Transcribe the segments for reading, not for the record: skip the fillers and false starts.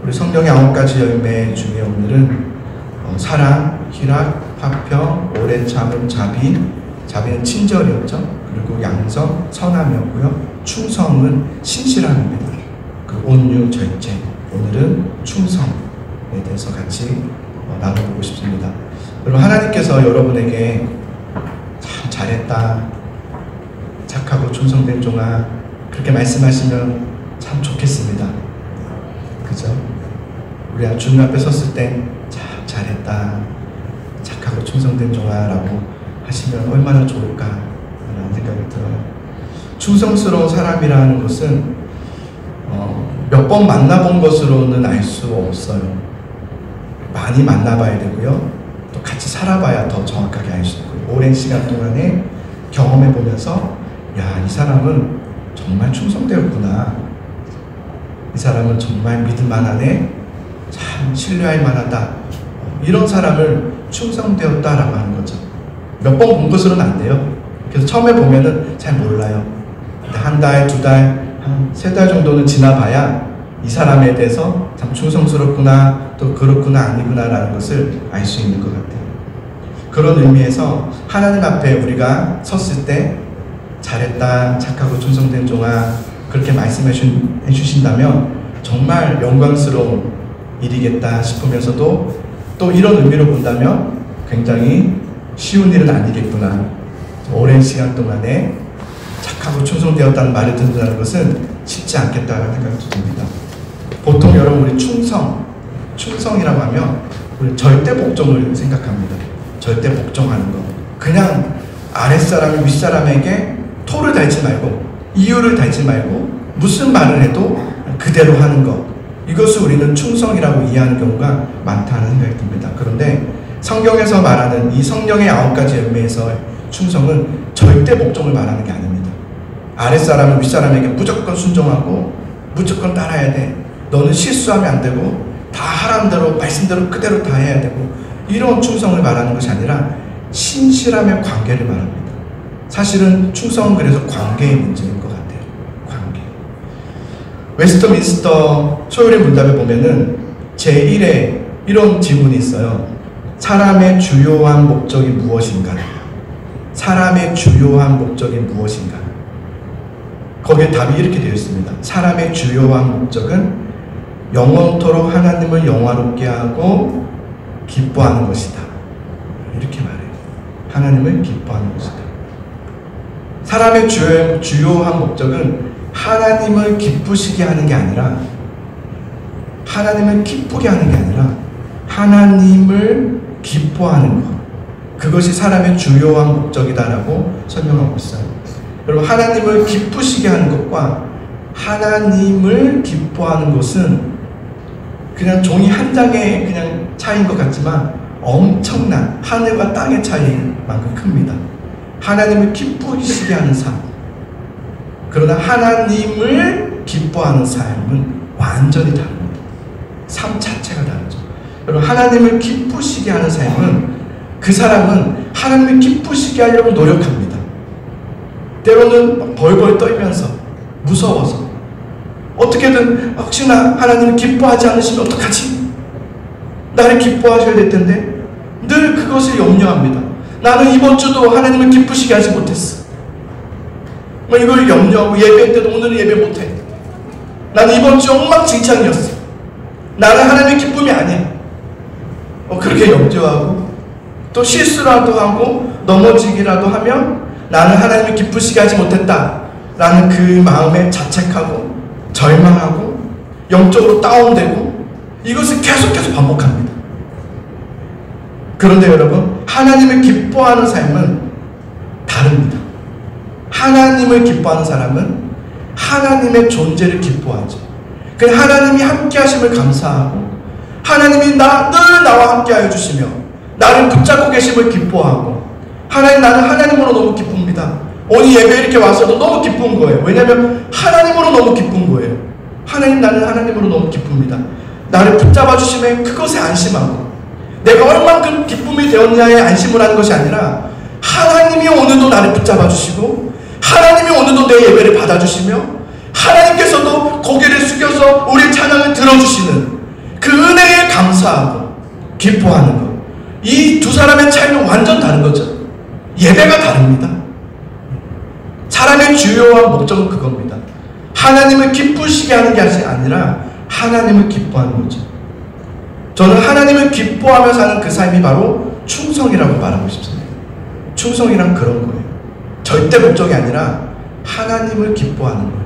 우리 성령의 9가지 열매 중에 오늘은 사랑, 희락, 화평, 오래 참음, 자비는 친절이었죠. 그리고 양성, 선함이었고요. 충성은 신실함입니다. 그 온유, 절제. 오늘은 충성에 대해서 같이 나눠보고 싶습니다. 여러분, 하나님께서 여러분에게 참 잘했다, 착하고 충성된 종아, 그렇게 말씀하시면 참 좋겠습니다. 그죠? 우리 주님 앞에 섰을 때 참 잘했다, 착하고 충성된 종아 라고 하시면 얼마나 좋을까 라는 생각이 들어요. 충성스러운 사람이라는 것은 몇 번 만나본 것으로는 알 수 없어요. 많이 만나봐야 되고요. 또 같이 살아봐야 더 정확하게 알 수 있고요. 오랜 시간 동안에 경험해보면서 야, 이 사람은 정말 충성되었구나. 이 사람은 정말 믿을만하네. 참 신뢰할 만하다. 이런 사람을 충성되었다라고 하는 거죠. 몇 번 본 것으로는 안 돼요. 그래서 처음에 보면은 잘 몰라요. 한 달, 두 달, 한 세 달 정도는 지나봐야 이 사람에 대해서 참 충성스럽구나, 또 그렇구나, 아니구나 라는 것을 알 수 있는 것 같아요. 그런 의미에서 하나님 앞에 우리가 섰을 때 잘했다, 착하고 충성된 종아, 그렇게 말씀해 주신다면 정말 영광스러운 일이겠다 싶으면서도 또 이런 의미로 본다면 굉장히 쉬운 일은 아니겠구나. 오랜 시간 동안에 착하고 충성되었다는 말을 듣는다는 것은 쉽지 않겠다는 생각이 듭니다. 보통 여러분, 우리 충성이라고 하면 우리 절대 복종을 생각합니다. 절대 복종하는 거. 그냥 아랫사람이 윗사람에게 토를 달지 말고, 이유를 달지 말고, 무슨 말을 해도 그대로 하는 것. 이것을 우리는 충성이라고 이해하는 경우가 많다는 생각이 듭니다. 그런데 성경에서 말하는 이 성령의 9가지 열매에서 충성은 절대 복종을 말하는 게 아닙니다. 아랫사람은 윗사람에게 무조건 순종하고 무조건 따라야 돼. 너는 실수하면 안 되고 다 하라는 대로 말씀대로 그대로 다 해야 되고, 이런 충성을 말하는 것이 아니라 신실함의 관계를 말합니다. 사실은 충성은 그래서 관계의 문제인 것 같아요. 관계. 웨스트민스터 초율의 문답에 보면은 제1에 이런 질문이 있어요. 사람의 주요한 목적이 무엇인가? 사람의 주요한 목적이 무엇인가? 거기에 답이 이렇게 되어 있습니다. 사람의 주요한 목적은 영원토록 하나님을 영화롭게 하고 기뻐하는 것이다. 이렇게 말해요. 하나님을 기뻐하는 것이다. 사람의 주요한 목적은 하나님을 기쁘시게 하는 게 아니라, 하나님을 기쁘게 하는 게 아니라 하나님을 기뻐하는 것. 그것이 사람의 주요한 목적이다라고 설명하고 있어요. 여러분, 하나님을 기쁘시게 하는 것과 하나님을 기뻐하는 것은 그냥 종이 한 장의 그냥 차이인 것 같지만 엄청난 하늘과 땅의 차이만큼 큽니다. 하나님을 기쁘시게 하는 삶, 그러나 하나님을 기뻐하는 삶은 완전히 다릅니다. 삶 자체가 다르죠. 여러분, 하나님을 기쁘시게 하는 삶은 그 사람은 하나님을 기쁘시게 하려고 노력합니다. 때로는 벌벌 떨면서, 무서워서, 어떻게든 혹시나 하나님을 기뻐하지 않으시면 어떡하지? 나를 기뻐하셔야 될 텐데 늘 그것을 염려합니다. 나는 이번 주도 하나님을 기쁘시게 하지 못했어. 이걸 염려하고 예배 때도 오늘은 예배 못해. 나는 이번 주 엉망진창이었어. 나는 하나님의 기쁨이 아니야. 그렇게 염려하고 또 실수라도 하고 넘어지기라도 하면 나는 하나님을 기쁘시게 하지 못했다 라는 그 마음에 자책하고 절망하고 영적으로 다운되고, 이것을 계속 반복합니다. 그런데 여러분, 하나님을 기뻐하는 삶은 다릅니다. 하나님을 기뻐하는 사람은 하나님의 존재를 기뻐하죠. 그 하나님이 함께 하심을 감사하고, 하나님이 늘 나와 함께 하여 주시며 나를 붙잡고 계심을 기뻐하고, 하나님, 나는 하나님으로 너무 기쁩니다. 오늘 예배 이렇게 와서도 너무 기쁜 거예요. 왜냐하면 하나님으로 너무 기쁜 거예요. 하나님, 나는 하나님으로 너무 기쁩니다. 나를 붙잡아 주심에 그것에 안심하고, 내가 얼만큼 기쁨이 되었냐에 안심을 하는 것이 아니라 하나님이 오늘도 나를 붙잡아 주시고, 하나님이 오늘도 내 예배를 받아주시며, 하나님께서도 고개를 숙여서 우리의 찬양을 들어주시는, 감사하고 기뻐하는 것. 이 두 사람의 차이는 완전 다른 거죠. 예배가 다릅니다. 사람의 주요한 목적은 그겁니다. 하나님을 기쁘시게 하는 게 아니라 하나님을 기뻐하는 거죠. 저는 하나님을 기뻐하며 사는 그 삶이 바로 충성이라고 말하고 싶습니다. 충성이란 그런 거예요. 절대 목적이 아니라 하나님을 기뻐하는 거예요.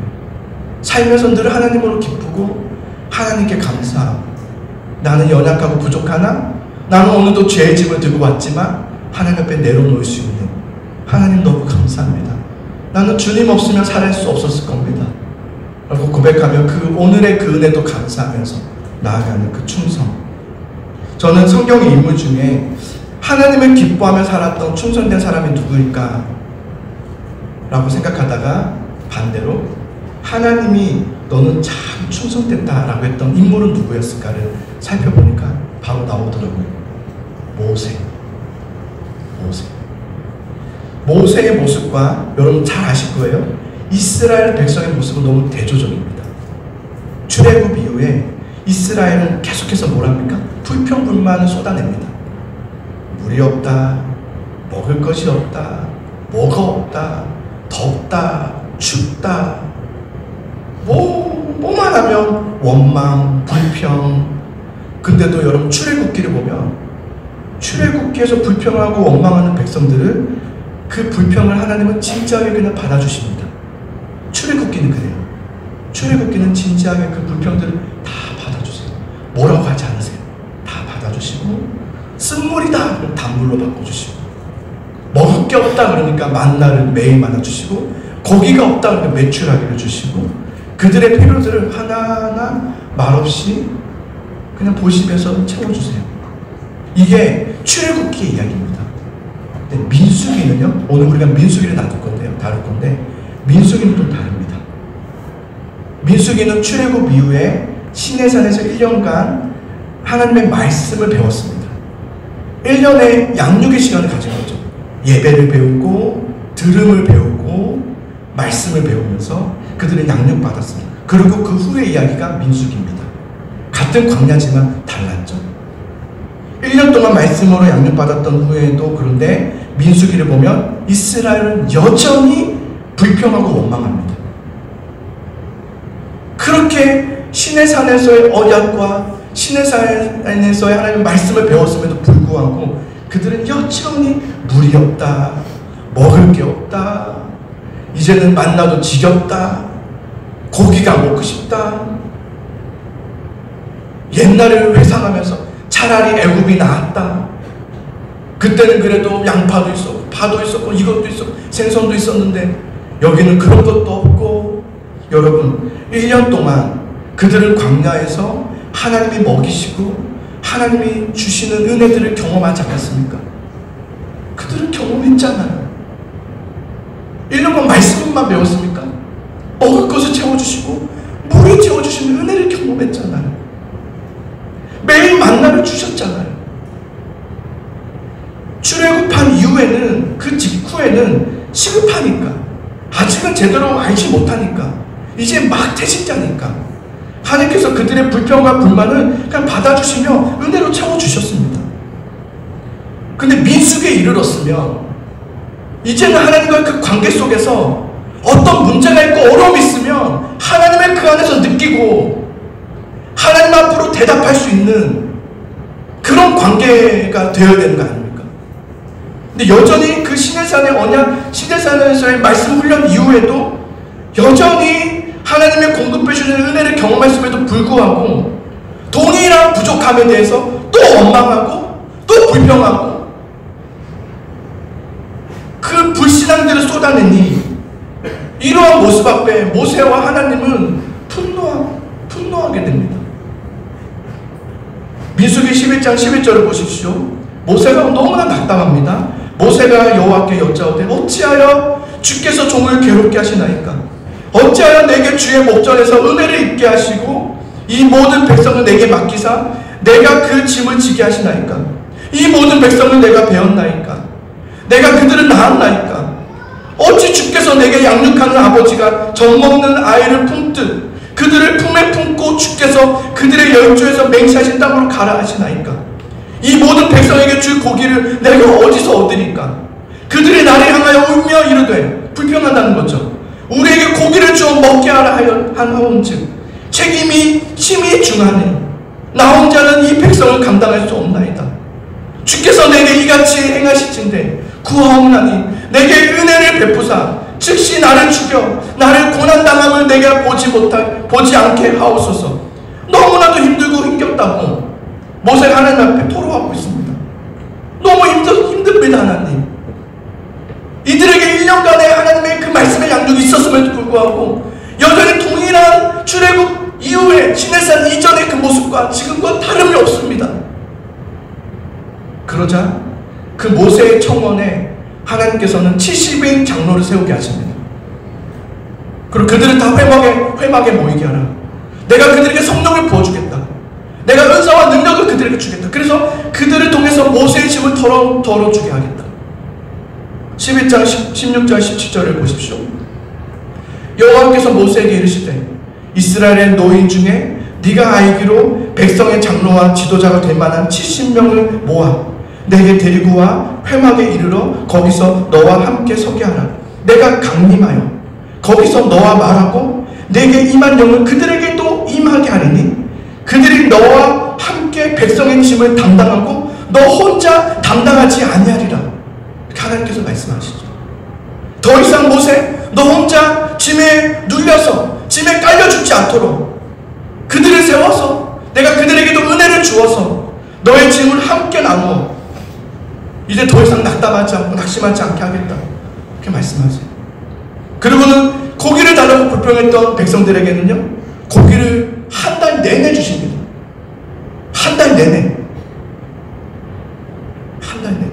살면서 늘 하나님으로 기쁘고 하나님께 감사하고, 나는 연약하고 부족하나 나는 오늘도 죄의 짐을 들고 왔지만 하나님 앞에 내려놓을 수 있는, 하나님 너무 감사합니다. 나는 주님 없으면 살아갈 수 없었을 겁니다 라고 고백하며 그 오늘의 그 은혜도 감사하면서 나아가는 그 충성. 저는 성경의 인물 중에 하나님을 기뻐하며 살았던 충성된 사람이 누구일까 라고 생각하다가 반대로 하나님이 너는 참 충성됐다 라고 했던 인물은 누구였을까를 살펴보니까 바로 나오더라고요. 모세의 모습과 여러분 잘 아실 거예요. 이스라엘 백성의 모습은 너무 대조적입니다. 출애굽 이후에 이스라엘은 계속해서 뭐랍니까? 불평불만을 쏟아냅니다. 물이 없다, 먹을 것이 없다, 뭐가 없다, 덥다, 춥다, 뭐만 하면 원망, 불평. 근데도 여러분 출애굽기를 보면 출애굽기에서 불평하고 원망하는 백성들을 그 불평을 하나님은 진지하게 그냥 받아주십니다. 출애굽기는 그래요. 출애굽기는 진지하게 그 불평들을 다 받아주세요. 뭐라고 하지 않으세요. 다 받아주시고, 쓴물이다 그럼 단물로 바꿔주시고, 먹을 게 없다 그러니까 만나를 매일 만나주시고, 고기가 없다 그러니까 메추라기를 주시고, 그들의 필요들을 하나하나 말없이 그냥 보시면서 채워주세요. 이게 출애굽기의 이야기입니다. 근데 민수기는요, 오늘 우리가 민수기를 다룰 건데 민수기는 좀 다릅니다. 민수기는 출애굽 이후에 시내산에서 1년간 하나님의 말씀을 배웠습니다. 1년의 양육의 시간을 가진 거죠. 예배를 배우고 들음을 배우고 말씀을 배우면서 그들은 양육받았습니다. 그리고 그 후의 이야기가 민수기입니다. 같은 광야지만 달랐죠. 1년 동안 말씀으로 양육받았던 후에도, 그런데 민수기를 보면 이스라엘은 여전히 불평하고 원망합니다. 그렇게 시내산에서의 언약과 시내산에서의 하나님의 말씀을 배웠음에도 불구하고 그들은 여전히 물이 없다, 먹을 게 없다, 이제는 만나도 지겹다, 고기가 먹고 싶다, 옛날을 회상하면서 차라리 애굽이 나았다, 그때는 그래도 양파도 있었고 파도 있었고 이것도 있었고 생선도 있었는데 여기는 그런 것도 없고. 여러분 1년 동안 그들은 광야에서 하나님이 먹이시고 하나님이 주시는 은혜들을 경험하지 않았습니까? 그들은 경험했잖아요. 1년간 말씀만 배웠습니까? 먹을 것을 채워주시고 물을 채워주시는 은혜를 경험했잖아요. 매일 만나를 주셨잖아요. 출애굽한 이후에는, 그 직후에는 시급하니까, 아직은 제대로 알지 못하니까, 이제 막 태식자니까 하나님께서 그들의 불평과 불만을 그냥 받아주시며 은혜로 채워주셨습니다. 근데 민수기에 이르렀으면 이제는 하나님과 그 관계 속에서 어떤 문제가 있고 어려움이 있으면 하나님의 그 안에서 느끼고 하나님 앞으로 대답할 수 있는 그런 관계가 되어야 되는 거 아닙니까? 근데 여전히 그 시내산의 언약, 시내산에서의 말씀 훈련 이후에도 여전히 하나님의 공급해 주시는 은혜를 경험했음에도 불구하고 동일한 부족함에 대해서 또 원망하고 또 불평하고 그 불신앙들을 쏟아내니 이러한 모습 앞에 모세와 하나님은 분노하게 됩니다. 민수기 11장 11절을 보십시오. 모세가 너무나 답답합니다. 모세가 여호와께 여짜오되 어찌하여 주께서 종을 괴롭게 하시나이까? 어찌하여 내게 주의 목전에서 은혜를 입게 하시고 이 모든 백성을 내게 맡기사 내가 그 짐을 지게 하시나이까? 이 모든 백성을 내가 배웠나이까? 내가 그들을 낳았나이까? 어찌 주께서 내게 양육하는 아버지가 젖먹는 아이를 품듯 그들을 품에 품고 주께서 그들의 열조에서 맹세하신 땅으로 가라 하시나이까. 이 모든 백성에게 줄 고기를 내가 어디서 얻으리까. 그들이 나를 향하여 울며 이르되, 불평한다는 거죠. 우리에게 고기를 주어 먹게 하라 하온즉 책임이 심히 중하네. 나 혼자는 이 백성을 감당할 수 없나이다. 주께서 내게 이같이 행하실진대 구하옵나니 내게 은혜를 베푸사 즉시 나를 죽여 나를 고난당함을 내게 보지 않게 하옵소서. 너무나도 힘들고 힘겹다고 모세가 하나님 앞에 토로하고 있습니다. 너무 힘듭니다. 하나님, 이들에게 1년간의 하나님의 그 말씀의 양육이 있었음에도 불구하고 여전히 동일한 출애굽 이후에 시내산 이전의 그 모습과 지금과 다름이 없습니다. 그러자 그 모세의 청원에 하나님께서는 70인 장로를 세우게 하십니다. 그리고 그들을 다 회막에 모이게 하라. 내가 그들에게 성령을 부어주겠다. 내가 은사와 능력을 그들에게 주겠다. 그래서 그들을 통해서 모세의 짐을 덜어주게 하겠다. 11장 16절 17절을 보십시오. 여호와께서 모세에게 이르시되 이스라엘의 노인 중에 네가 알기로 백성의 장로와 지도자가 될 만한 70명을 모아 내게 데리고 와 회막에 이르러 거기서 너와 함께 서게 하라. 내가 강림하여 거기서 너와 말하고 내게 임한 영을 그들에게도 임하게 하리니 그들이 너와 함께 백성의 짐을 담당하고 너 혼자 담당하지 아니하리라. 이렇게 하나님께서 말씀하시죠. 더 이상 모세, 너 혼자 짐에 눌려서 짐에 깔려 죽지 않도록 그들을 세워서 내가 그들에게도 은혜를 주어서 너의 짐을 함께 나누어 이제 더 이상 낙담하지 않고 낙심하지 않게 하겠다. 이렇게 말씀하세요. 그리고는 고기를 달라고 불평했던 백성들에게는요, 고기를 한 달 내내 주십니다. 한 달 내내. 한 달 내내.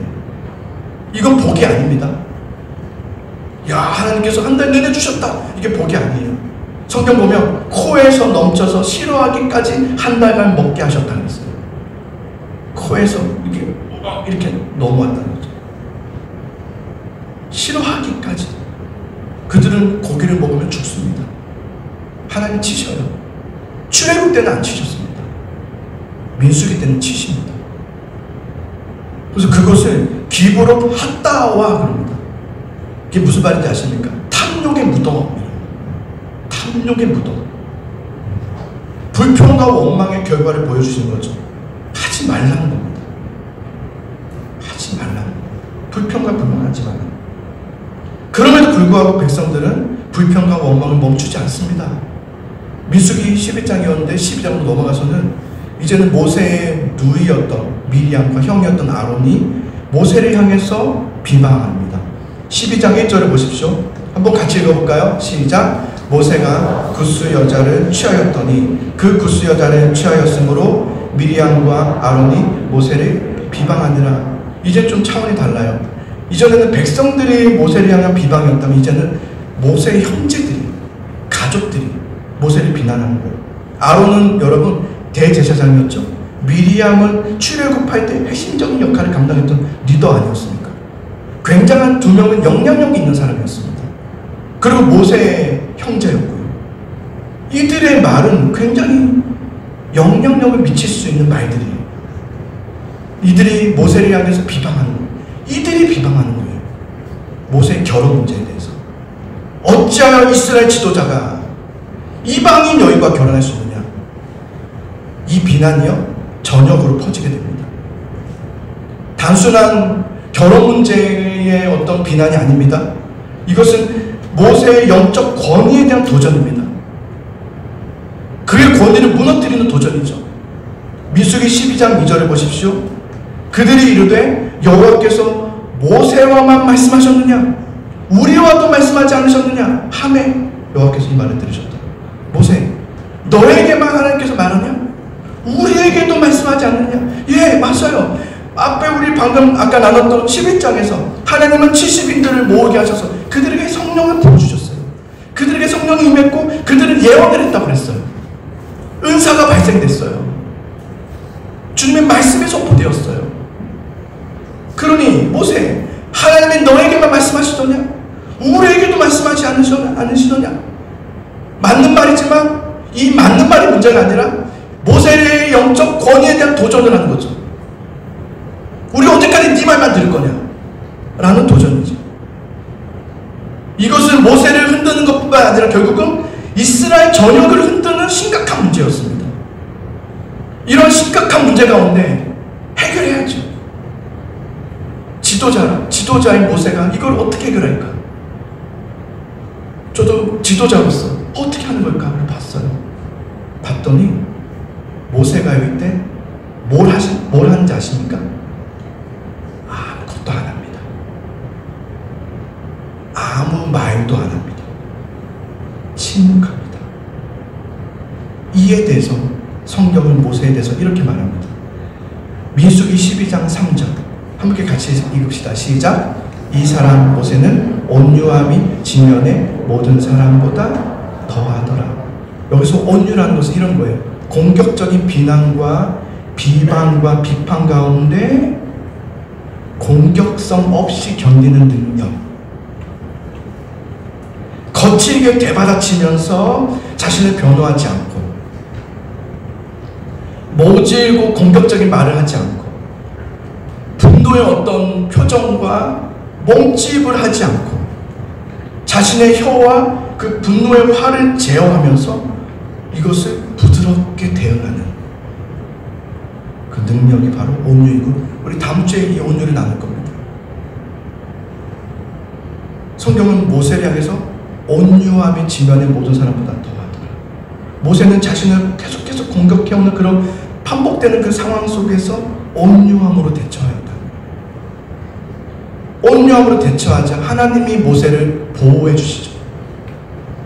이건 복이 아닙니다. 야, 하나님께서 한 달 내내 주셨다. 이게 복이 아니에요. 성경 보면 코에서 넘쳐서 싫어하기까지 한 달간 먹게 하셨다는 거예요. 코에서 이렇게 넘어왔다는 거죠. 싫어하기까지. 그들은 고기를 먹으면 죽습니다. 하나님 치셔요. 출애굽 때는 안 치셨습니다. 민수기 때는 치십니다. 그래서 그것을 기브롯 핫다와 그럽니다. 이게 무슨 말인지 아십니까? 탐욕의 무덤입니다. 탐욕의 무덤. 불평과 원망의 결과를 보여주시는 거죠. 하지 말라는 겁니다. 하지 말라는 겁니다. 불평과 불만하지 말라는 겁니다. 그럼에도 불구하고 백성들은 불평과 원망을 멈추지 않습니다. 민수기 11장이었는데 12장으로 넘어가서는 이제는 모세의 누이였던 미리암과 형이었던 아론이 모세를 향해서 비방합니다. 12장 1절을 보십시오. 한번 같이 읽어볼까요? 시작. 모세가 굿수 여자를 취하였더니 그 굿수 여자를 취하였으므로 미리암과 아론이 모세를 비방하니라. 이제 좀 차원이 달라요. 이전에는 백성들이 모세를 향한 비방이었다면 이제는 모세의 형제들이, 가족들이 모세를 비난하는 거예요. 아론은 여러분 대제사장이었죠. 미리암은 출애굽할 때 핵심적인 역할을 감당했던 리더 아니었습니까? 굉장한 두 명은 영향력이 있는 사람이었습니다. 그리고 모세의 형제였고요. 이들의 말은 굉장히 영향력을 미칠 수 있는 말들이에요. 이들이 모세를 향해서 비방하는 거예요. 이들이 비방하는 거예요. 모세의 결혼 문제에 대해서. 어찌하여 이스라엘 지도자가 이방인 여인과 결혼할 수 있느냐. 이 비난이요 전역으로 퍼지게 됩니다. 단순한 결혼 문제의 어떤 비난이 아닙니다. 이것은 모세의 영적 권위에 대한 도전입니다. 그의 권위를 무너뜨리는 도전이죠. 민수기 12장 2절을 보십시오. 그들이 이르되 여호와께서 모세와만 말씀하셨느냐 우리와도 말씀하지 않으셨느냐 하매 여호와께서 이 말을 들으셨다. 모세, 너에게만 하나님께서 말하냐? 우리에게도 말씀하지 않느냐? 예, 맞아요. 앞에 우리 방금 아까 나눴던 11장에서 하나님은 70인들을 모으게 하셔서 그들에게 성령을 부어주셨어요. 그들에게 성령이 임했고 그들은 예언을 했다고 그랬어요. 은사가 발생됐어요. 주님의 말씀이 선포되었어요. 그러니 모세, 하나님이 너에게만 말씀하시더냐? 우리에게도 말씀하지 않으시더냐? 맞는 말이지만 이 맞는 말이 문제가 아니라 모세의 영적 권위에 대한 도전을 하는 거죠. 우리 언제까지 네 말만 들을 거냐? 라는 도전이죠. 이것은 모세를 흔드는 것뿐만 아니라 결국은 이스라엘 전역을 흔드는 심각한 문제였습니다. 이런 심각한 문제 가운데 해결해야죠. 지도자인 모세가 이걸 어떻게 해결할까? 저도 지도자로서 어떻게 하는 걸까? 봤어요. 봤더니 모세가 이때 뭘 하는지 아십니까? 아무것도 안 합니다. 아무 말도 안 합니다. 침묵합니다. 이에 대해서 성경은 모세에 대해서 이렇게 말합니다. 민수기 12장 3절 함께 같이 읽읍시다. 시작. 이 사람 모세는 온유함이 지면의 모든 사람보다 더하더라. 여기서 온유라는 것은 이런 거예요. 공격적인 비난과 비방과 비판 가운데 공격성 없이 견디는 능력. 거칠게 되받아치면서 자신을 변호하지 않고 모질고 공격적인 말을 하지 않고 분노의 어떤 표정과 몸집을 하지 않고 자신의 혀와 그 분노의 화를 제어하면서 이것을 부드럽게 대응하는 그 능력이 바로 온유이고, 우리 다음 주에 이 온유를 나눌 겁니다. 성경은 모세를 향해서 온유함이 지면의 모든 사람보다 더하더라. 모세는 자신을 계속 공격해오는 그런 반복되는 그 상황 속에서 온유함으로 대처하였다. 온유함으로 대처하자 하나님이 모세를 보호해 주시죠.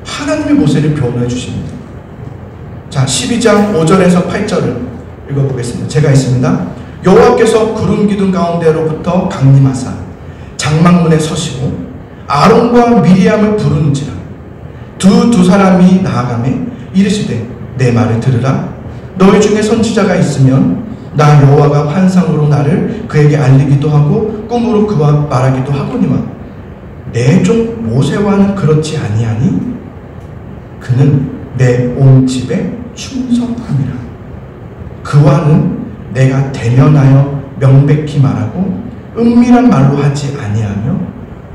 하나님이 모세를 변호해 주십니다. 자, 12장 5절에서 8절을 읽어보겠습니다. 제가 있습니다. 여호와께서 구름 기둥 가운데로부터 강림하사 장막문에 서시고 아론과 미리암을 부르는지라 두 사람이 나아가매 이르시되 내 말을 들으라. 너희 중에 선지자가 있으면 나 여호와가 환상으로 나를 그에게 알리기도 하고 꿈으로 그와 말하기도 하거니와 내 종 모세와는 그렇지 아니하니 그는 내 온 집에 충성함이라. 그와는 내가 대면하여 명백히 말하고 은밀한 말로 하지 아니하며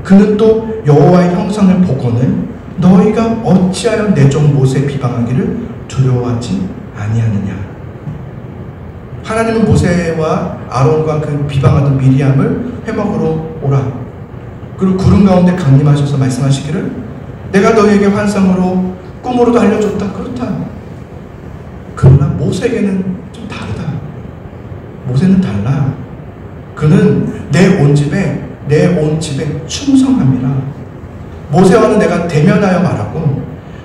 그는 또 여호와의 형상을 보고는 너희가 어찌하여 내 종 모세 비방하기를 두려워하지 아니하느냐. 하나님은 모세와 아론과 그 비방하던 미리암을 회막으로 오라. 그리고 구름 가운데 강림하셔서 말씀하시기를 내가 너희에게 환상으로 꿈으로도 알려줬다. 그렇다. 그러나 모세에게는 좀 다르다. 모세는 달라. 그는 내 온 집에 충성함이라. 모세와는 내가 대면하여 말하고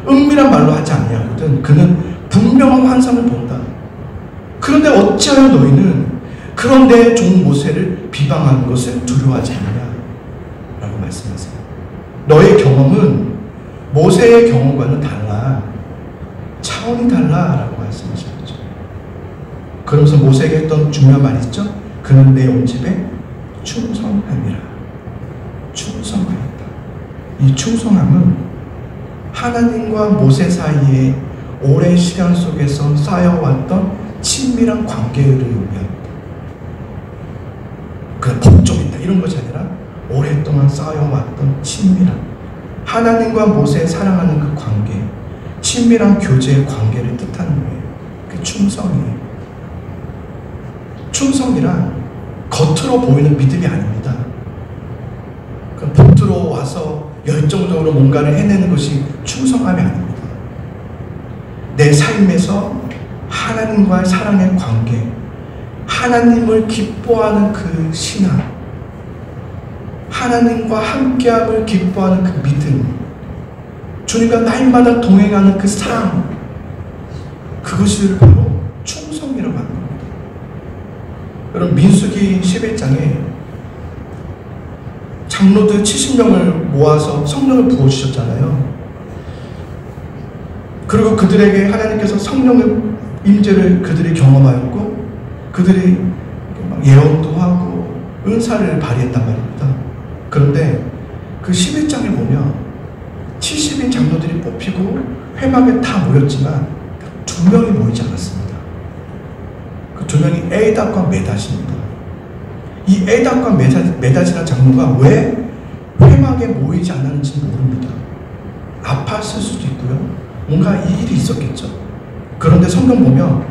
은밀한 말로 하지 아니하거든. 그는 분명한 환상을 본다. 그런데 어찌하여 너희는 그런 내 종 모세를 비방하는 것을 두려워하지 않느냐 라고 말씀하세요. 너의 경험은 모세의 경험과는 달라. 차원이 달라 라고 말씀하셨죠. 그러면서 모세에게 했던 중요한 말이 있죠. 그는 내 온 집에 충성함이라. 충성하였다. 이 충성함은 하나님과 모세 사이에 오랜 시간 속에서 쌓여왔던 친밀한 관계를 의미합니다. 그 법적이다 이런 것이 아니라 오랫동안 쌓여왔던 친밀한 하나님과 모세 사랑하는 그 관계, 친밀한 교제의 관계를 뜻하는 거예요. 그 충성이에요. 충성이란 겉으로 보이는 믿음이 아닙니다. 그 복들어 와서 열정적으로 뭔가를 해내는 것이 충성함이 아닙니다. 내 삶에서 하나님과의 사랑의 관계, 하나님을 기뻐하는 그 신앙, 하나님과 함께함을 기뻐하는 그 믿음, 주님과 날마다 동행하는 그 사랑, 그것을 바로 충성이라고 하는 겁니다. 여러분, 민수기 11장에 장로들 70명을 모아서 성령을 부어주셨잖아요. 그리고 그들에게 하나님께서 성령의 임재를 그들이 경험하였고 그들이 예언도 하고 은사를 발휘했단 말입니다. 그런데 그 11장에 보면 70인 장로들이 뽑히고 회막에 다 모였지만 두 명이 모이지 않았습니다. 그 두 명이 에이답과 메닷입니다. 이 에이답과 메닷이라는 장로가 왜 회막에 모이지 않았는지 모릅니다. 아팠을 수도 있고요. 뭔가 이 일이 있었겠죠. 그런데 성경 보면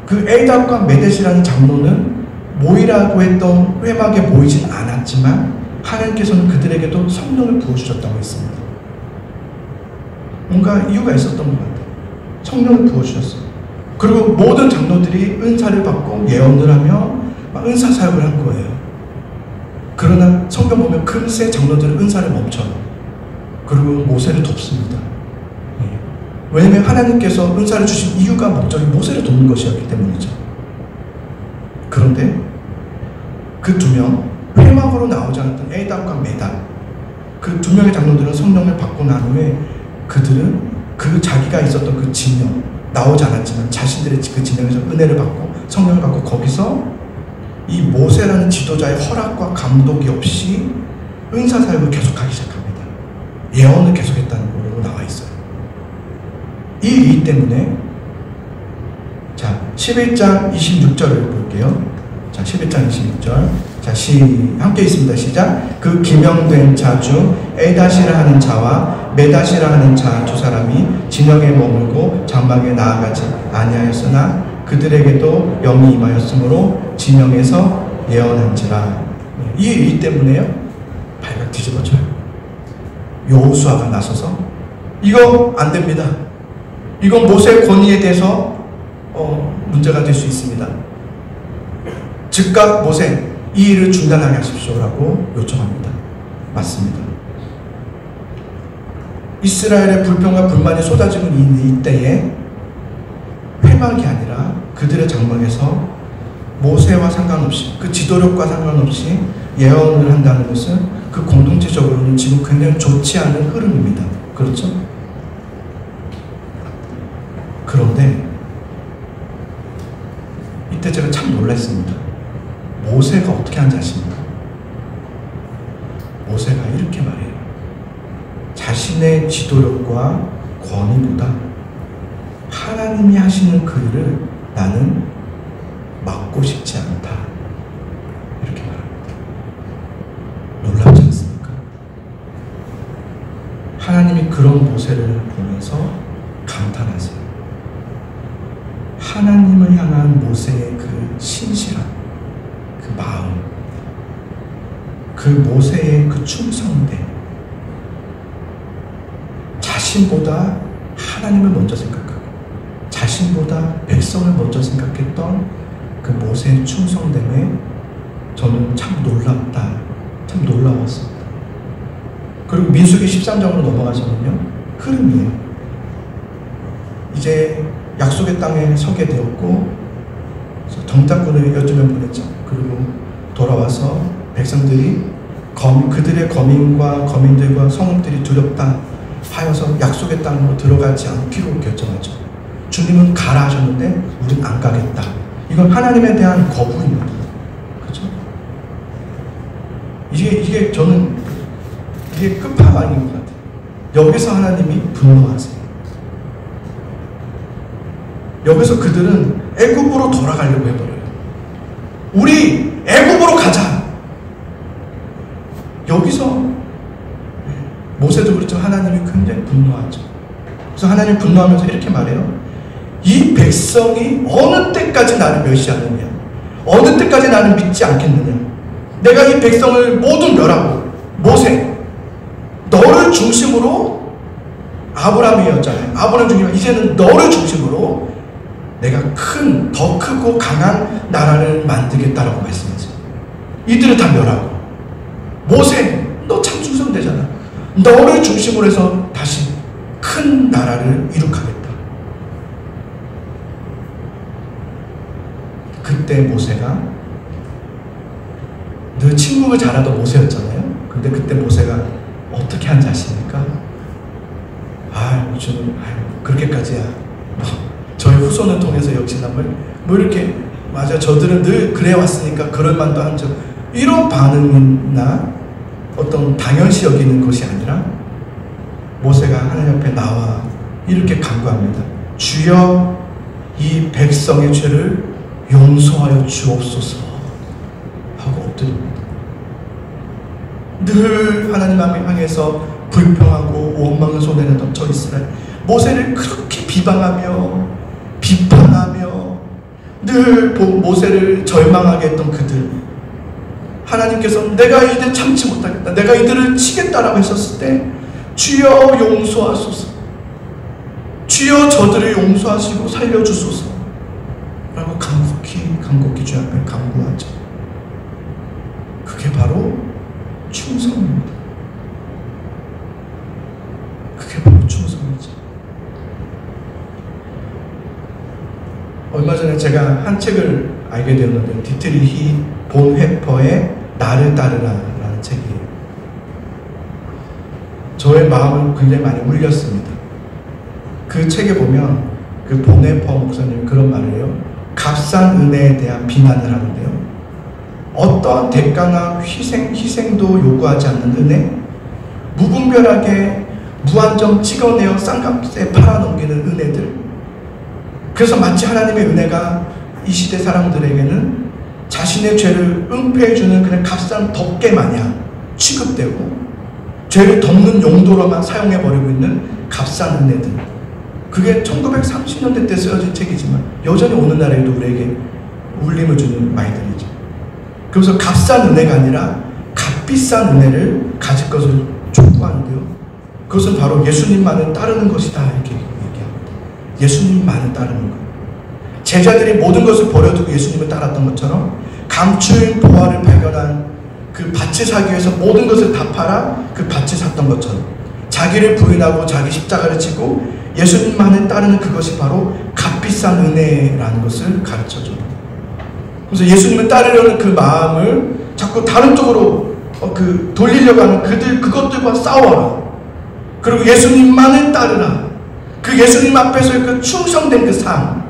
그 에이답과 메댓이라는 장로는 모이라고 했던 회막에 모이진 않았지만 하나님께서는 그들에게도 성령을 부어주셨다고 했습니다. 뭔가 이유가 있었던 것 같아요. 성령을 부어주셨어요. 그리고 모든 장로들이 은사를 받고 예언을 하며 막 은사 사역을 한 거예요. 그러나 성경 보면 금세 장로들은 은사를 멈춰요. 그리고 모세를 돕습니다. 왜냐하면 하나님께서 은사를 주신 이유가 목적이 모세를 돕는 것이었기 때문이죠. 그런데 그 두 명, 회막으로 나오지 않았던 에이답과 메닷, 그 두 명의 장로들은 성령을 받고 난 후에 그들은 그 자기가 있었던 그 진영, 나오지 않았지만 자신들의 그 진영에서 은혜를 받고 성령을 받고 거기서 이 모세라는 지도자의 허락과 감독이 없이 은사 사역을 계속하기 시작합니다. 예언을 계속했다는 걸로 나와 있어요. 이 일 때문에 자 11장 26절을 볼게요. 자 11장 26절 자 함께 있습니다. 시작. 그 기명된 자 중 에닷이라 하는 자와 메닷이라 하는 자 두 사람이 진영에 머물고 장막에 나아가지 아니하였으나 그들에게도 영이 임하였으므로 진영에서 예언한지라. 이 일 때문에요. 발각 뒤집어져요. 여호수아가 나서서 이거 안 됩니다. 이건 모세의 권위에 대해서 문제가 될 수 있습니다. 즉각 모세 이 일을 중단하게 하십시오라고 요청합니다. 맞습니다. 이스라엘의 불평과 불만이 쏟아지고 있는 이때에 회막이 아니라 그들의 장막에서 모세와 상관없이 그 지도력과 상관없이 예언을 한다는 것은 그 공동체적으로는 지금 굉장히 좋지 않은 흐름입니다. 그렇죠? 그런데 이때 제가 참 놀랐습니다. 모세가 어떻게 하는지 아십니까? 모세가 이렇게 말해요. 자신의 지도력과 권위보다 하나님이 하시는 그 일을 나는 막고 싶지 않다. 이렇게 말합니다. 놀랍지 않습니까? 하나님이 그런 모세를 보면서 감탄하세요. 하나님을 향한 모세의 그 신실함, 그 마음, 그 모세의 그 충성됨, 자신보다 하나님을 먼저 생각하고 자신보다 백성을 먼저 생각했던 그 모세의 충성됨에 저는 참 놀랍다, 참 놀라웠습니다. 그리고 민수기 13장으로 넘어가서는요, 흐름이에요. 이제 약속의 땅에 서게 되었고 정탐꾼을 여주면 보냈죠. 그리고 돌아와서 백성들이 그들의 거민과 거민들과 성읍들이 두렵다 하여서 약속의 땅으로 들어가지 않기로 결정하죠. 주님은 가라 하셨는데 우린 안 가겠다. 이건 하나님에 대한 거부입니다. 그렇죠? 이게 저는 이게 끝판왕인 것 같아요. 여기서 하나님이 분노하세요. 여기서 그들은 애굽으로 돌아가려고 해버려요. 우리 애굽으로 가자. 여기서 모세도 그렇죠. 하나님이 굉장히 분노하죠. 그래서 하나님이 분노하면서 이렇게 말해요. 이 백성이 어느 때까지 나를 멸시하느냐, 어느 때까지 나를 믿지 않겠느냐. 내가 이 백성을 모두 멸하고, 모세 너를 중심으로, 아브라함이었잖아요. 아브라함 중심으로 이제는 너를 중심으로 내가 더 크고 강한 나라를 만들겠다라고 말씀하세요. 이들을 다 멸하고, 모세 너 참 충성되잖아. 너를 중심으로 해서 다시 큰 나라를 이룩하겠다. 그때 모세가 늘 침묵을 잘하던 모세였잖아요. 근데 그때 모세가 어떻게 한지 아십니까? 주는 그렇게까지야. 저희 후손을 통해서 역시 뭐 이렇게 맞아. 저들은 늘 그래 왔으니까 그럴 만도 한 적. 이런 반응이나 어떤 당연시 여기는 것이 아니라 모세가 하나님 앞에 나와 이렇게 간구합니다. 주여 이 백성의 죄를 용서하여 주옵소서 하고 엎드립니다. 늘 하나님 향해서 불평하고 원망을 쏟아내던 저 이스라엘, 모세를 그렇게 비방하며 비판하며 늘 모세를 절망하게 했던 그들, 하나님께서 내가 이들 참지 못하겠다, 내가 이들을 치겠다라고 했었을 때 주여 용서하소서, 주여 저들을 용서하시고 살려주소서 라고 간곡히 주 앞에 간구하죠. 그게 바로 충성입니다. 그게 바로 충성이죠. 얼마 전에 제가 한 책을 알게 되었는데, 디트리히 본회퍼의 나를 따르라 라는 책이에요. 저의 마음을 굉장히 많이 울렸습니다. 그 책에 보면 그 본회퍼 목사님이 그런 말을 해요. 값싼 은혜에 대한 비난을 하는데요, 어떠한 대가나 희생도 요구하지 않는 은혜, 무분별하게 무한정 찍어내어 싼값에 팔아넘기는 은혜들, 그래서 마치 하나님의 은혜가 이 시대 사람들에게는 자신의 죄를 은폐해주는 그냥 값싼 덮개 마냥 취급되고 죄를 덮는 용도로만 사용해버리고 있는 값싼 은혜들, 그게 1930년대 때 쓰여진 책이지만 여전히 오늘날에도 우리에게 울림을 주는 말들이죠. 그래서 값싼 은혜가 아니라 값비싼 은혜를 가질 것을 촉구하는데요, 그것은 바로 예수님만을 따르는 것이다 이렇게 얘기합니다. 예수님만을 따르는 것. 제자들이 모든 것을 버려두고 예수님을 따랐던 것처럼 감추인 보화를 발견한 그 밭을 사기 위해서 모든 것을 다 팔아 그 밭을 샀던 것처럼 자기를 부인하고 자기 십자가를 지고 예수님만을 따르는 그것이 바로 값비싼 은혜라는 것을 가르쳐줍니다. 그래서 예수님을 따르려는 그 마음을 자꾸 다른 쪽으로 돌리려고 하는 그것들과 싸워라. 그리고 예수님만을 따르라. 그 예수님 앞에서의 그 충성된 그 삶,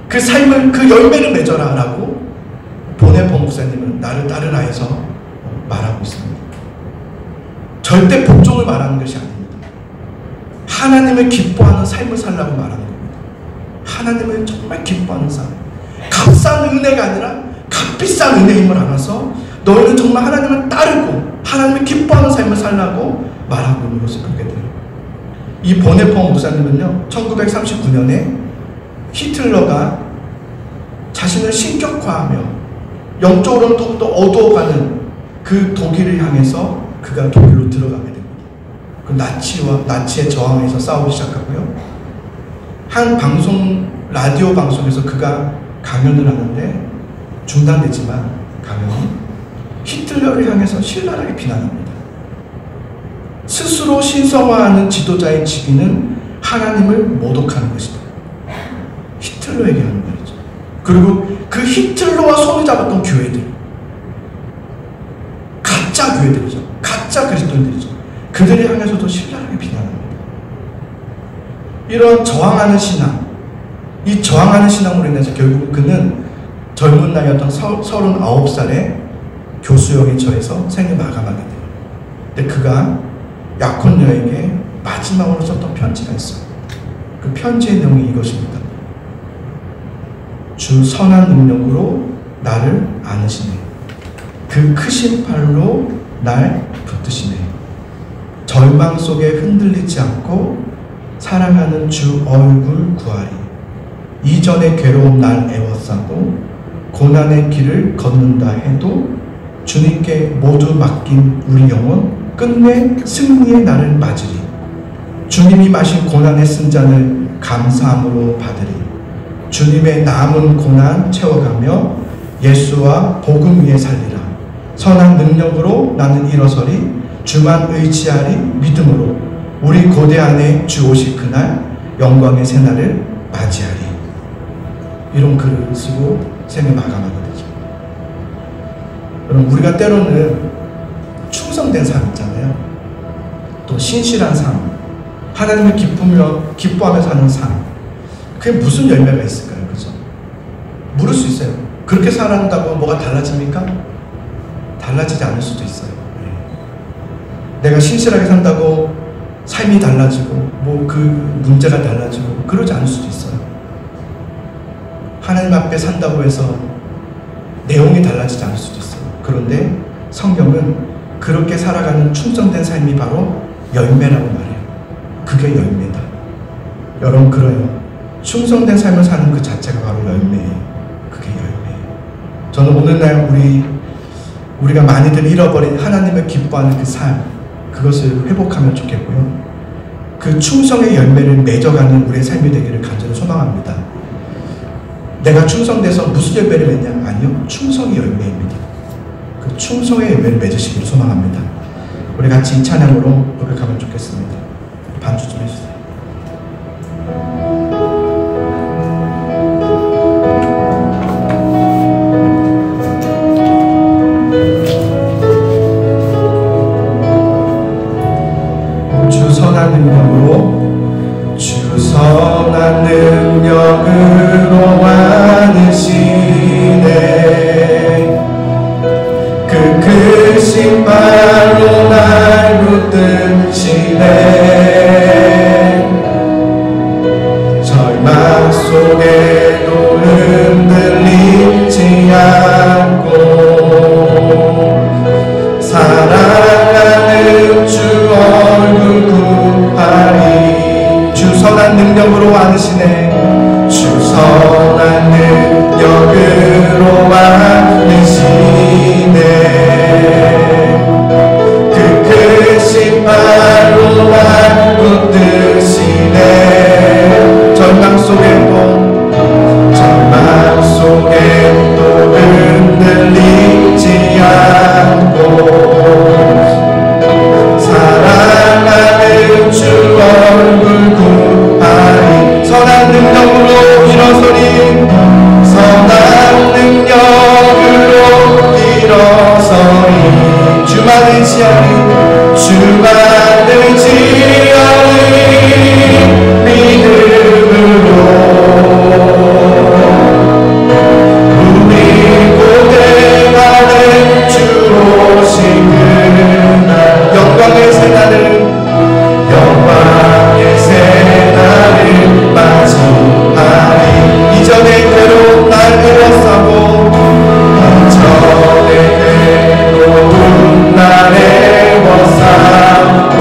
그 삶을, 그 열매를 맺어라 라고 본회퍼 목사님은 나를 따르라 해서 말하고 있습니다. 절대 복종을 말하는 것이 아닙니다. 하나님을 기뻐하는 삶을 살라고 말하는 겁니다. 하나님을 정말 기뻐하는 삶, 값싼 은혜가 아니라 값비싼 은혜임을 알아서 너희는 정말 하나님을 따르고 하나님을 기뻐하는 삶을 살라고 말하고 있는 것을 보게 돼요. 이 본회퍼 목사님은요, 1939년에 히틀러가 자신을 신격화하며 영적으로는 더욱더 어두워가는 그 독일을 향해서 그가 독일로 들어가게 됩니다. 그 나치에 저항해서 싸우기 시작하고요. 한 라디오 방송에서 그가 강연을 하는데 중단되지만 강연이 히틀러를 향해서 신랄하게 비난합니다. 스스로 신성화하는 지도자의 직위는 하나님을 모독하는 것이다. 히틀러에게 하는 말이죠. 그리고 그 히틀러와 손을 잡았던 교회들, 가짜 교회들이죠. 가짜 그리스도인들이죠. 그들을 향해서도 신랄하게 비난합니다. 이런 저항하는 신앙, 이 저항하는 신앙으로 인해서 결국 그는 젊은 나이였던 39살에 교수형에 처해서 생을 마감하게 돼요. 근데 그가 약혼녀에게 마지막으로 썼던 편지가 있어요. 그 편지의 내용이 이것입니다. 주 선한 능력으로 나를 안으시네. 그 크신 팔로 날 붙드시네. 절망 속에 흔들리지 않고 사랑하는 주 얼굴 구하리. 이전의 괴로운 날 애워싸고 고난의 길을 걷는다 해도 주님께 모두 맡긴 우리 영혼 끝내 승리의 날을 맞으리. 주님이 마신 고난의 쓴잔을 감사함으로 받으리. 주님의 남은 고난 채워가며 예수와 복음 위에 살리라. 선한 능력으로 나는 일어서리. 주만 의지하리 믿음으로 우리 고대 안에 주 오실 그날 영광의 새날을 맞이하리. 이런 글을 쓰고 생을 마감하게 되죠. 여러분, 우리가 때로는 충성된 삶 있잖아요. 또 신실한 삶, 하나님을 기뻐하며 사는 삶, 그게 무슨 열매가 있을까요? 그죠? 물을 수 있어요. 그렇게 살아간다고 뭐가 달라집니까? 달라지지 않을 수도 있어요. 내가 신실하게 산다고 삶이 달라지고 뭐 그 문제가 달라지고 그러지 않을 수도 있어요. 하나님 앞에 산다고 해서 내용이 달라지지 않을 수도 있어요. 그런데 성경은 그렇게 살아가는 충성된 삶이 바로 열매라고 말해요. 그게 열매다. 여러분, 그래요. 충성된 삶을 사는 그 자체가 바로 열매예요. 그게 열매예요. 저는 오늘날 우리가 많이들 잃어버린 하나님을 기뻐하는 그 삶, 그것을 회복하면 좋겠고요. 그 충성의 열매를 맺어가는 우리의 삶이 되기를 간절히 소망합니다. 내가 충성돼서 무슨 열매를 맺냐? 아니요. 충성의 열매입니다. 그 충성의 열매를 맺으시기를 소망합니다. 우리 같이 이 찬양으로 노력하면 좋겠습니다. 반주 좀 해주세요. 주 선한 능력으로 주 선한 능력으로 많으시네. 그 크신 발로 날 붙드시네. 절망 속에도 흔들리지 않고 사랑하는 주 얼굴 구하리. 주 선한 능력으로 많으시네. 주 선한 능력으로 많으시네. 그 크신 발로 날 붙드시네. 절망 속에도 흔들리지 않고 사랑하는 주 얼굴 구하리. 선한 능력으로 일어서리. 선한 능력으로 일어서리. 주만 의지하리. 주만 의지하리. 믿음으로 우리 고대하는 주 오신 그날 영광의 새날을 맞이하리. 이전의 괴로운 날 애워싸고 이전의 괴로운 날 애워싸고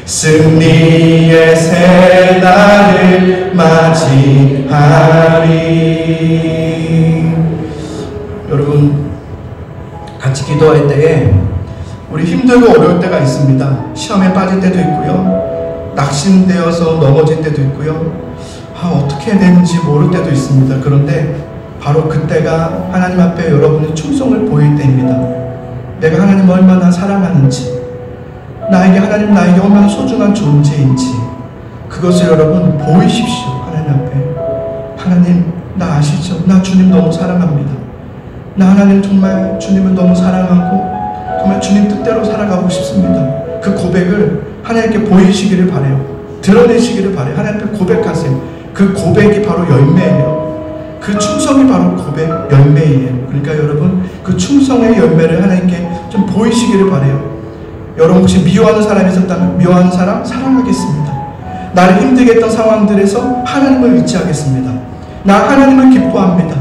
승리의 새날을 맞이하리. 여러분, 같이 기도할 때에 우리 힘들고 어려울 때가 있습니다. 시험에 빠질 때도 있고요, 낙심되어서 넘어질 때도 있고요, 어떻게 해야 되는지 모를 때도 있습니다. 그런데 바로 그때가 하나님 앞에 여러분의 충성을 보일 때입니다. 내가 하나님을 얼마나 사랑하는지, 하나님 나에게 얼마나 소중한 존재인지, 그것을 여러분 보이십시오. 하나님 앞에. 하나님, 나 아시죠? 나 주님 너무 사랑합니다. 나 하나님 정말 주님을 너무 사랑하고 정말 주님 뜻대로 살아가고 싶습니다. 그 고백을 하나님께 보이시기를 바라요. 드러내시기를 바라요. 하나님 앞에 고백하세요. 그 고백이 바로 열매예요. 그 충성이 바로 고백, 열매예요. 그러니까 여러분, 그 충성의 열매를 하나님께 좀 보이시기를 바라요. 여러분, 혹시 미워하는 사람이 있었다면 미워하는 사람 사랑하겠습니다. 나를 힘들게 했던 상황들에서 하나님을 의지하겠습니다. 나 하나님을 기뻐합니다.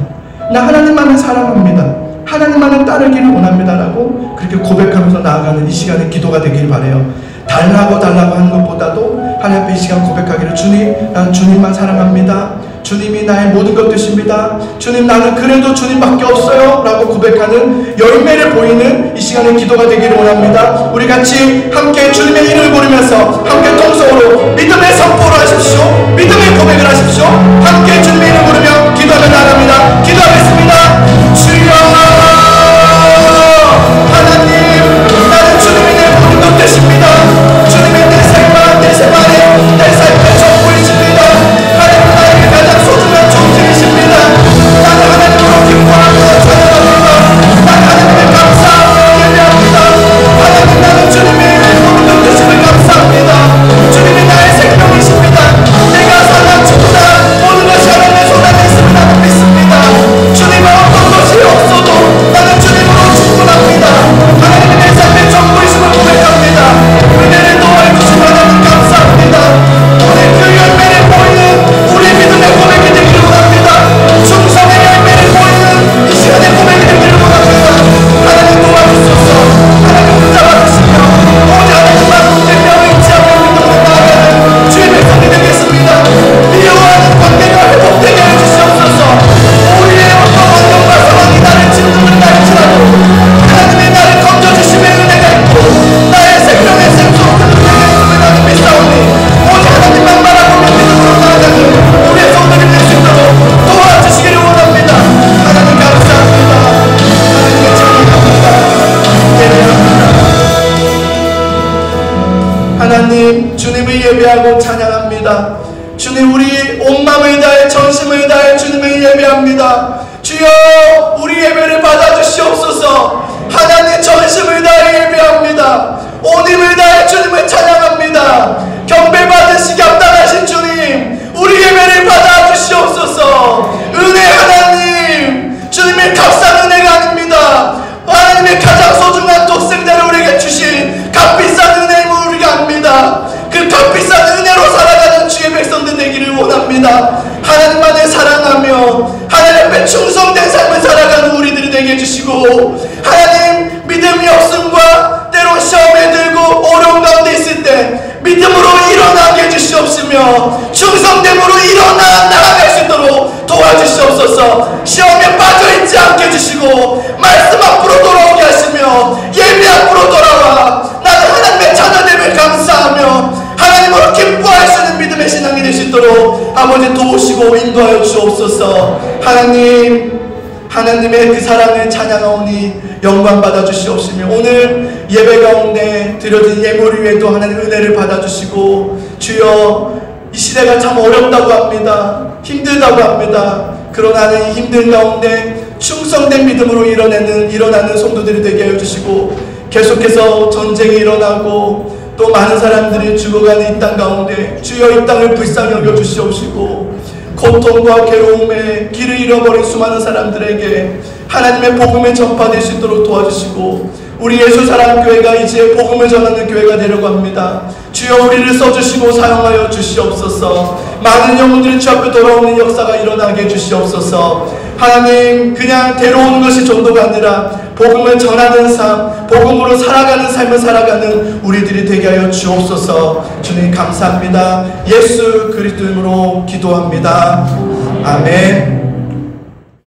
나 하나님만을 사랑합니다. 하나님만을 따르기를 원합니다. 라고 그렇게 고백하면서 나아가는 이 시간에 기도가 되길 바라요. 달라고 하는 것보다도 하나님 앞에 이 시간 고백하기를, 주님, 난 주님만 사랑합니다. 주님이 나의 모든 것 되십니다. 주님, 나는 그래도 주님밖에 없어요. 라고 고백하는 열매를 보이는 이 시간에 기도가 되기를 원합니다. 우리 같이 함께 주님의 이름을 부르면서 함께 통성으로 믿음의 선포를 하십시오. 믿음의 고백을 하십시오. 함께 주님의 이름을 부르며 기도하며 나갑니다. 기도하겠습니다. 주여 하나님, 나는 주님이 내 모든 것 되십니다. 주님이 내 생활, 내 생활에, 내 삶의 전부이십니다. 하나님, 나에게 가장 소중한 존재이십니다. 나는 하나님으로 기뻐하고 찬양합니다. 나는 하나님의 감사함을 예배합니다. 하나님, 나는 주님의 모든 것 되심을 감사합니다. 주님이 나의 생명이십니다. 내가 살아 죽다 모든 것이 하나님의 손 안에 있음을 나는 믿습니다. 주님은 어떤 것이 없어도 나는 주님으로 충분합니다. 하나님이 내 삶의 전부이심을 고백합니다. 은혜를 도와주신 하나님 감사합니다. 오늘 그 열매를 보이는 우리 믿음의 고백이 되기를 원합니다. 충성의 열매를 보이는 이 시간의 고백이 되기를 원합니다. 하나님 도와주소서. 하나님 붙잡아주시며 오직 하나님만 분명히 의지하고 믿음으로 나아가는 주의 백성이 되겠습니다. 미워하는 관계가 회복되게 해주시옵소서. 우리의 어떤 환경과 상황이 나를 짓누른다 할지라도 하나님이 나를 건져주심의 은혜가 있고 나의 생명의 생수로 그 은혜가 있음을 나는 믿사오니 오직 하나님만 바라보며 믿음으로 나아가는 우리의 성도들 될 수 있도록 도와주시기를 원합니다. 하나님 감사합니다. 하나님의 찬양합니다. 예배합니다. 하나님, 주님을 예배하고 찬양합니다. 주님, 우리 온 마음을 다해 전심을 다해 주님을 예배합니다. 주여, 우리 예배를 받아주시옵소서. 하나님, 전심을 다해 예배합니다. 온 힘을 다해 주님을 찬양합니다. 경배받으시기 합당하신 주님, 우리 예배를 받아주시옵소서. 은혜 하나님, 주님의 값싼 은혜가 아닙니다. 하나님의 가장 소중한 독생자를 우리에게 주신 값비싼 은혜임을 우리가 압니다. 그 값비싼 은혜로 살아가는 주의 백성들 되기를 원합니다. 하나님만을 사랑하며 하나님 앞에 충성된 삶을 살아가는 우리들이 되게 해주시고, 하나님, 믿음이 없음과 때로 시험에 들고 어려운 가운데 있을 때 믿음으로 일어나게 해주시옵시며 충성됨으로 일어나 나아갈 수 있도록 도와주시옵소서. 시험에 빠져있지 않게 해주시고 말씀 앞으로 돌아오게 하시며 예배 앞으로 돌아와 나는 하나님의 자녀됨을 감사하며 하나님으로 기뻐할 수 있는 믿음의 신앙이 될 수 있도록 아버지 도우시고 인도하여 주옵소서. 하나님, 하나님의 그 사랑을 찬양하오니 영광 받아주시옵시며 오늘 예배 가운데 드려진 예물 위에도 하나님 은혜를 받아주시고, 주여, 이 시대가 참 어렵다고 합니다. 힘들다고 합니다. 그러나 이 힘든 가운데 충성된 믿음으로 일어나는 성도들이 되게 해주시고, 계속해서 전쟁이 일어나고 또 많은 사람들이 죽어가는 이 땅 가운데 주여, 이 땅을 불쌍히 여겨주시옵시고 고통과 괴로움에 길을 잃어버린 수많은 사람들에게 하나님의 복음을 전파될 수 있도록 도와주시고, 우리 예수사랑교회가 이제 복음을 전하는 교회가 되려고 합니다. 주여 우리를 써주시고 사용하여 주시옵소서. 많은 영혼들이 주 앞에 돌아오는 역사가 일어나게 해주시옵소서. 하나님, 그냥 데려오는 것이 전도가 아니라 복음을 전하는 삶, 복음으로 살아가는 삶을 살아가는 우리들이 되게 하여 주옵소서. 주님 감사합니다. 예수 그리스도 이름으로 기도합니다. 아멘.